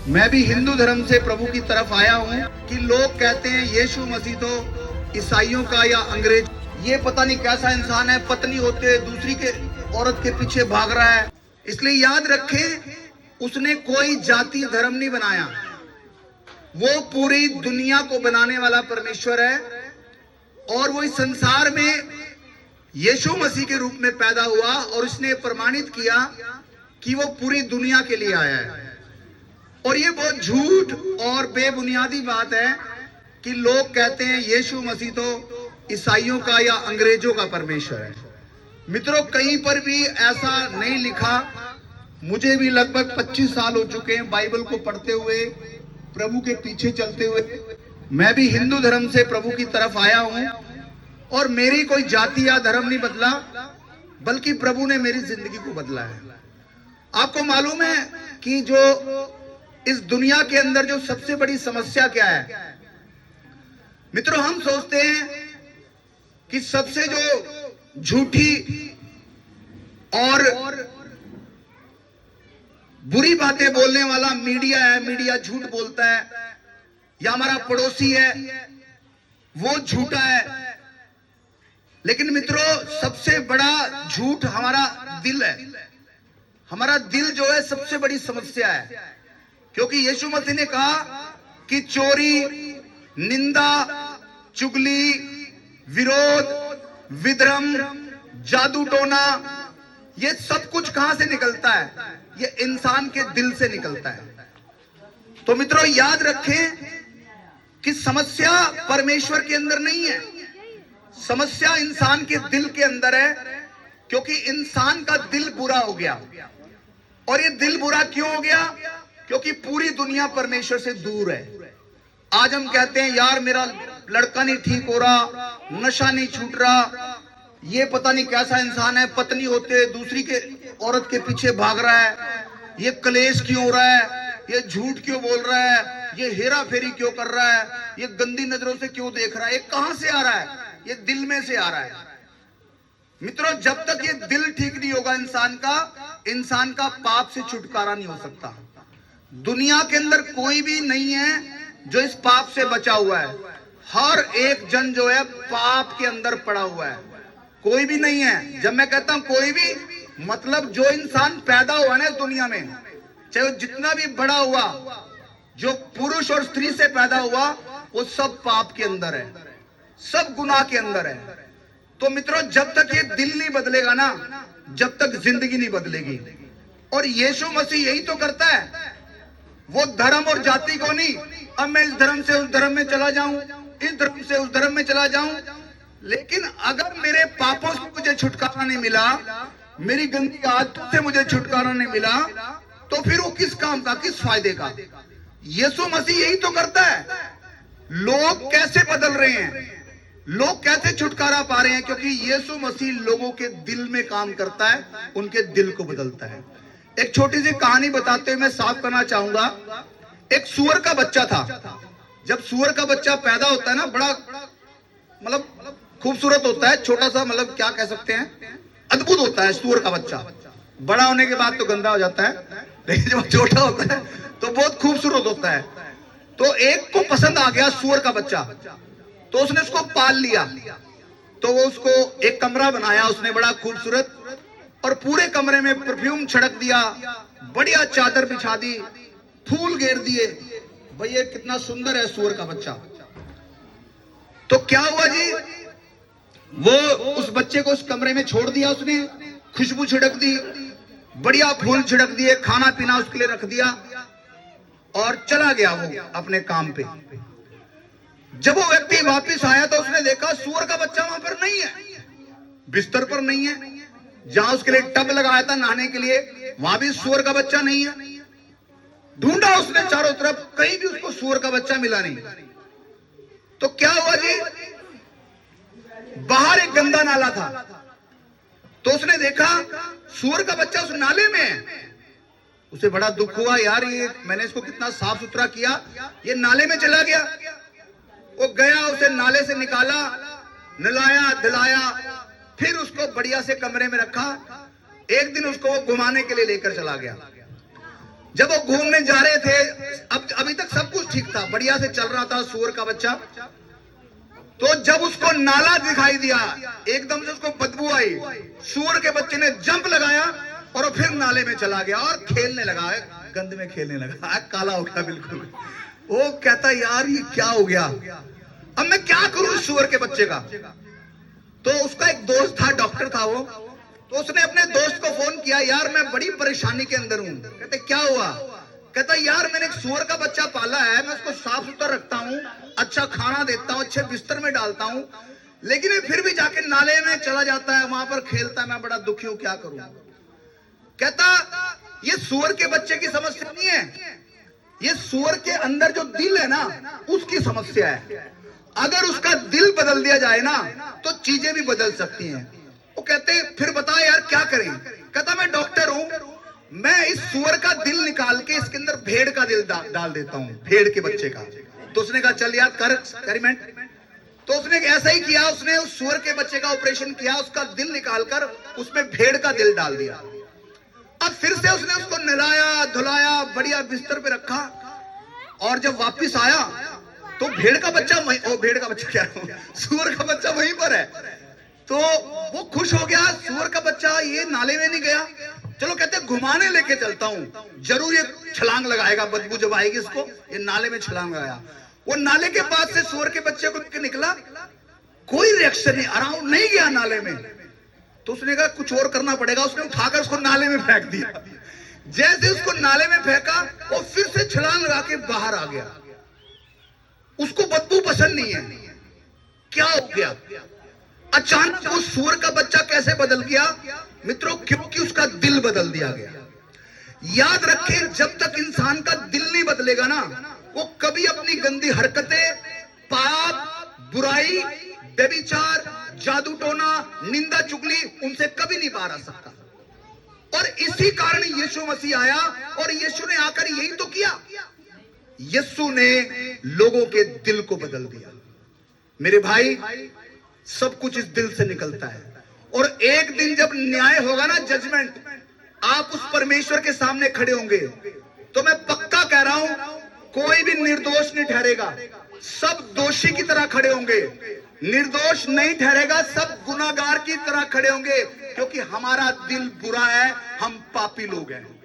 मैं भी हिंदू धर्म से प्रभु की तरफ आया हूँ कि लोग कहते हैं यीशु मसीह तो ईसाइयों का या अंग्रेज, ये पता नहीं कैसा इंसान है, पत्नी होते दूसरी के औरत के पीछे भाग रहा है। इसलिए याद रखें, उसने कोई जाति धर्म नहीं बनाया, वो पूरी दुनिया को बनाने वाला परमेश्वर है। और वो इस संसार में यीशु मसीह के रूप में पैदा हुआ और उसने प्रमाणित किया कि वो पूरी दुनिया के लिए आया है। और ये बहुत झूठ और बेबुनियादी बात है कि लोग कहते हैं यीशु मसीह तो ईसाइयों का या अंग्रेजों का परमेश्वर है। मित्रों, कहीं पर भी ऐसा नहीं लिखा। मुझे भी लगभग 25 साल हो चुके हैं बाइबल को पढ़ते हुए, प्रभु के पीछे चलते हुए। मैं भी हिंदू धर्म से प्रभु की तरफ आया हूं और मेरी कोई जाति या धर्म नहीं बदला, बल्कि प्रभु ने मेरी जिंदगी को बदला है। आपको मालूम है कि जो इस दुनिया के अंदर जो सबसे बड़ी समस्या क्या है? मित्रों, हम सोचते हैं कि सबसे जो झूठी और बुरी बातें बोलने वाला मीडिया है, मीडिया झूठ बोलता है, या हमारा पड़ोसी है वो झूठा है। लेकिन मित्रों, सबसे बड़ा झूठ हमारा दिल है। हमारा दिल जो है सबसे बड़ी समस्या है, क्योंकि यीशु मसीह ने कहा कि चोरी, निंदा, चुगली, विरोध, विद्रम, जादू टोना, ये सब कुछ कहां से निकलता है? ये इंसान के दिल से निकलता है। तो मित्रों, याद रखें कि समस्या परमेश्वर के अंदर नहीं है, समस्या इंसान के दिल के अंदर है। क्योंकि इंसान का दिल बुरा हो गया। और ये दिल बुरा क्यों हो गया? क्योंकि पूरी दुनिया परमेश्वर से दूर है। आज हम कहते हैं यार मेरा लड़का नहीं ठीक हो रहा, नशा नहीं छूट रहा, ये पता नहीं कैसा इंसान है, पत्नी होते दूसरी के औरत के पीछे भाग रहा है, ये कलेश क्यों हो रहा है, ये झूठ क्यों बोल रहा है, ये हेरा फेरी क्यों कर रहा है, ये गंदी नजरों से क्यों देख रहा है। ये कहां से आ रहा है? ये दिल में से आ रहा है। मित्रों, जब तक ये दिल ठीक नहीं होगा इंसान का पाप से छुटकारा नहीं हो सकता। दुनिया के अंदर कोई भी नहीं है जो इस पाप से बचा हुआ है। हर एक जन जो है पाप के अंदर पड़ा हुआ है, कोई भी नहीं है। जब मैं कहता हूं कोई भी, मतलब जो इंसान पैदा हुआ ना इस दुनिया में, चाहे वो जितना भी बड़ा हुआ, जो पुरुष और स्त्री से पैदा हुआ, वो सब पाप के अंदर है, सब गुनाह के अंदर है। तो मित्रों, जब तक ये दिल नहीं बदलेगा ना, जब तक जिंदगी नहीं बदलेगी। और यीशु मसीह यही तो करता है, वो धर्म और जाति को नहीं, अब मैं इस धर्म से उस धर्म में चला जाऊं, इस धर्म से उस धर्म में चला जाऊं, लेकिन अगर मेरे पापों से मुझे छुटकारा नहीं मिला, मेरी गंदी आदतों से मुझे छुटकारा नहीं मिला, तो फिर वो किस काम का, किस फायदे का? यीशु मसीह यही तो करता है। लोग कैसे बदल रहे हैं, लोग कैसे छुटकारा पा रहे हैं? क्योंकि यीशु मसीह लोगों के दिल में काम करता है, उनके दिल को बदलता है। एक छोटी सी कहानी बताते हुए मैं साफ करना चाहूंगा। एक सुअर का बच्चा था। जब सुअर का बच्चा पैदा होता है ना, बड़ा मतलब खूबसूरत होता है, छोटा सा, मतलब क्या कह सकते हैं, अद्भुत होता है सुअर का बच्चा। बड़ा होने के बाद तो गंदा हो जाता है, लेकिन जब छोटा होता है तो बहुत खूबसूरत होता है। तो एक को पसंद आ गया सुअर का बच्चा, तो उसने उसको पाल लिया। तो वो उसको एक कमरा बनाया उसने बड़ा खूबसूरत, और पूरे कमरे में परफ्यूम छिड़क दिया, बढ़िया चादर बिछा दी, फूल घेर दिए। भैया कितना सुंदर है सुअर का बच्चा। तो क्या हुआ जी, वो उस बच्चे को उस कमरे में छोड़ दिया उसने, खुशबू छिड़क दी, बढ़िया फूल छिड़क दिए, खाना पीना उसके लिए रख दिया, और चला गया वो अपने काम पे। जब वो व्यक्ति वापस आया तो उसने देखा सुअर का बच्चा वहां पर नहीं है, बिस्तर पर नहीं है। जहां उसके लिए टब लगाया था नहाने के लिए, वहां भी सुअर का बच्चा नहीं है। ढूंढा उसने चारों तरफ, कहीं भी उसको सुअर का बच्चा मिला नहीं। तो क्या हुआ जी, बाहर एक गंदा नाला था, तो उसने देखा सुअर का बच्चा उस नाले में है। उसे बड़ा दुख हुआ, यार ये मैंने इसको कितना साफ सुथरा किया, ये नाले में चला गया। वो गया, उसे नाले से निकाला, नहलाया धुलाया, फिर उसको बढ़िया से कमरे में रखा। एक दिन उसको वो घुमाने के लिए लेकर चला गया। जब वो घूमने जा रहे थे था, बढ़िया से चल रहा था सूअर का बच्चा। तो जब उसको नाला दिखाई दिया, एकदम से उसको बदबू आई, सूअर के बच्चे ने जंप लगाया और फिर नाले में चला गया और खेलने लगा, गंद में खेलने लगा, काला हो गया बिल्कुल। वो कहता यार ये क्या हो गया, अब मैं क्या करूं सूअर के बच्चे का। तो उसका एक दोस्त था, डॉक्टर था वो, तो उसने अपने दोस्त को फोन किया, यार मैं बड़ी परेशानी के अंदर हूं। कहते क्या हुआ? कहता यार मैंने एक सूअर का बच्चा पाला है, मैं उसको साफ सुथरा रखता हूं, अच्छा खाना देता हूं, अच्छे बिस्तर में डालता हूं, लेकिन ये फिर भी जाके नाले में चला जाता है, वहां पर खेलता है, मैं बड़ा दुखी हूं, क्या करूं। कहता ये सूअर के बच्चे की समस्या नहीं है, ये सूअर के अंदर जो दिल है ना उसकी समस्या है। अगर उसका दिल बदल दिया जाए ना तो चीजें भी बदल सकती हैं। वो कहते फिर बता यार क्या करें। कहता मैं डॉक्टर हूं, मैं इस सूअर का दिल निकाल के इसके अंदर भेड़ का दिल डाल देता हूं, भेड़ के बच्चे का। तो उसने कहा चल यार कर एक्सपेरिमेंट। तो उसने ऐसा ही किया, उसने उस सूअर के बच्चे का ऑपरेशन किया, उसका दिल निकालकर उसमें भेड़ का दिल डाल दिया। अब फिर से उसने उसको नहलाया धुलाया, बढ़िया बिस्तर पे रखा, और जब वापिस आया तो भेड़ का बच्चा भेड़ का बच्चा क्या, सूअर का बच्चा वहीं पर है। तो वो खुश हो गया, सूअर का बच्चा ये नाले में नहीं गया, चलो कहते घुमाने लेके चलता हूं, जरूर ये छलांग लगाएगा, बदबू जब आएगी इसको, ये नाले में छलांग लगाया। वो नाले के पास से सूअर के बच्चे को निकला, कोई रिएक्शन नहीं, अराउंड नहीं गया नाले में। तो उसने कहा कुछ और करना पड़ेगा, उसने उठाकर उसको नाले में फेंक दिया। जैसे उसको नाले में फेंका वो फिर से छलांग लगा के बाहर आ गया। उसको बदबू पसंद नहीं है। क्या हो गया? अचानक वो सूअर का बच्चा कैसे बदल गया मित्रों? क्योंकि उसका दिल बदल दिया गया। याद रखें, जब तक इंसान का दिल नहीं बदलेगा ना, वो कभी अपनी गंदी हरकतें, पाप, बुराई, व्यभिचार, जादू टोना, निंदा चुगली, उनसे कभी नहीं बाहर आ सकता। और इसी कारण यीशु मसीह आया, और यीशु ने आकर यही तो किया। यीशु ने लोगों के दिल को बदल दिया। मेरे भाई, सब कुछ इस दिल से निकलता है, और एक दिन जब न्याय होगा ना, जजमेंट, आप उस परमेश्वर के सामने खड़े होंगे, तो मैं पक्का कह रहा हूं कोई भी निर्दोष नहीं ठहरेगा, सब दोषी की तरह खड़े होंगे, निर्दोष नहीं ठहरेगा, सब गुनाहगार की तरह खड़े होंगे, क्योंकि हमारा दिल बुरा है, हम पापी लोग हैं।